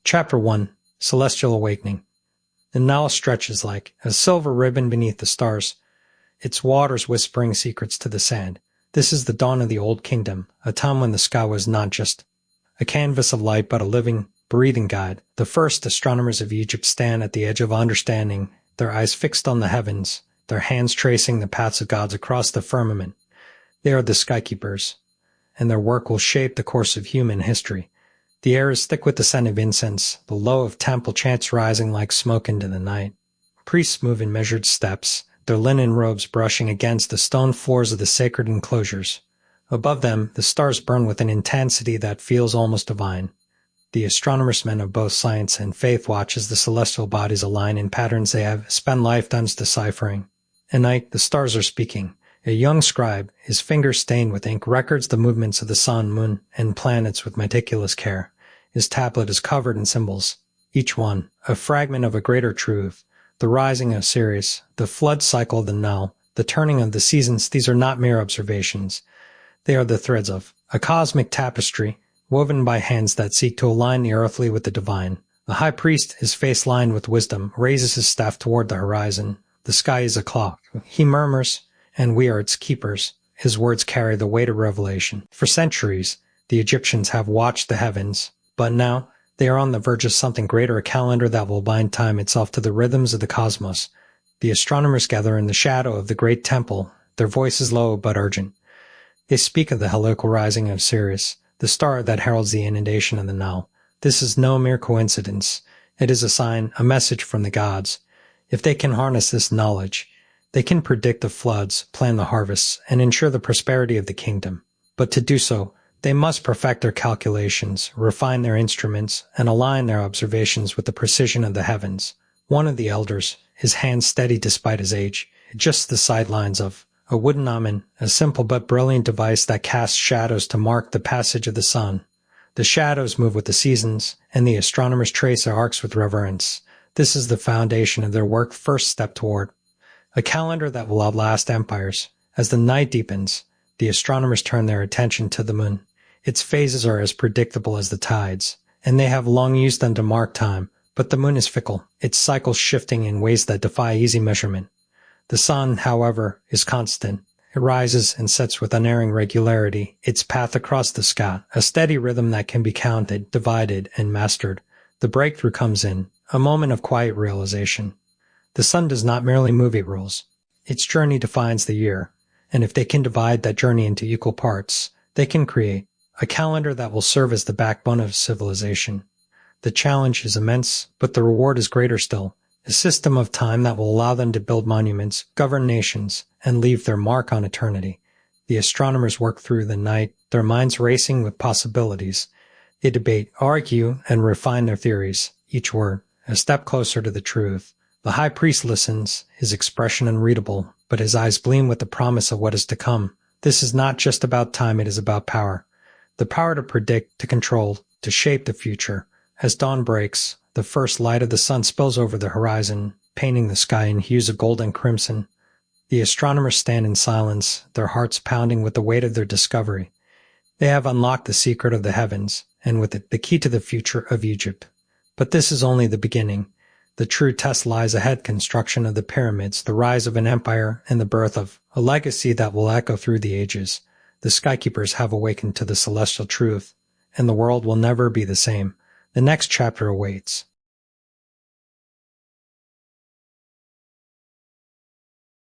Chapter 1. Celestial Awakening. The Nile stretches like a silver ribbon beneath the stars, its waters whispering secrets to the sand. This is the dawn of the Old Kingdom, a time when the sky was not just a canvas of light but a living, breathing guide. The first astronomers of Egypt stand at the edge of understanding, their eyes fixed on the heavens, their hands tracing the paths of gods across the firmament. They are the Skykeepers, and their work will shape the course of human history. The air is thick with the scent of incense, the low of temple chants rising like smoke into the night. Priests move in measured steps, their linen robes brushing against the stone floors of the sacred enclosures. Above them, the stars burn with an intensity that feels almost divine. The astronomers, men of both science and faith, watch as the celestial bodies align in patterns they have spent lifetimes deciphering. At night, the stars are speaking. A young scribe, his fingers stained with ink, records the movements of the sun, moon, and planets with meticulous care. His tablet is covered in symbols, each one a fragment of a greater truth. The rising of Sirius, the flood cycle of the Nile, the turning of the seasons, these are not mere observations. They are the threads of a cosmic tapestry, woven by hands that seek to align the earthly with the divine. The high priest, his face lined with wisdom, raises his staff toward the horizon. The sky is a clock. He murmurs, and we are its keepers. His words carry the weight of revelation. For centuries, the Egyptians have watched the heavens, but now they are on the verge of something greater, a calendar that will bind time itself to the rhythms of the cosmos. The astronomers gather in the shadow of the great temple, their voices low but urgent. They speak of the heliacal rising of Sirius, the star that heralds the inundation of the Nile. This is no mere coincidence. It is a sign, a message from the gods. If they can harness this knowledge, they can predict the floods, plan the harvests, and ensure the prosperity of the kingdom. But to do so, they must perfect their calculations, refine their instruments, and align their observations with the precision of the heavens. One of the elders, his hand steady despite his age, adjusts the sidelines of a wooden omen, a simple but brilliant device that casts shadows to mark the passage of the sun. The shadows move with the seasons, and the astronomers trace their arcs with reverence. This is the foundation of their work, first step toward a calendar that will outlast empires. As the night deepens, the astronomers turn their attention to the moon. Its phases are as predictable as the tides, and they have long used them to mark time. But the moon is fickle, its cycles shifting in ways that defy easy measurement. The sun, however, is constant. It rises and sets with unerring regularity, its path across the sky, a steady rhythm that can be counted, divided, and mastered. The breakthrough comes in, a moment of quiet realization. The sun does not merely move, it rules. Its journey defines the year, and if they can divide that journey into equal parts, they can create a calendar that will serve as the backbone of civilization. The challenge is immense, but the reward is greater still. A system of time that will allow them to build monuments, govern nations, and leave their mark on eternity. The astronomers work through the night, their minds racing with possibilities. They debate, argue, and refine their theories, each word a step closer to the truth. The high priest listens, his expression unreadable, but his eyes gleam with the promise of what is to come. This is not just about time, it is about power. The power to predict, to control, to shape the future. As dawn breaks, the first light of the sun spills over the horizon, painting the sky in hues of gold and crimson. The astronomers stand in silence, their hearts pounding with the weight of their discovery. They have unlocked the secret of the heavens, and with it, the key to the future of Egypt. But this is only the beginning. The true test lies ahead: construction of the pyramids, the rise of an empire, and the birth of a legacy that will echo through the ages. The Skykeepers have awakened to the celestial truth, and the world will never be the same. The next chapter awaits.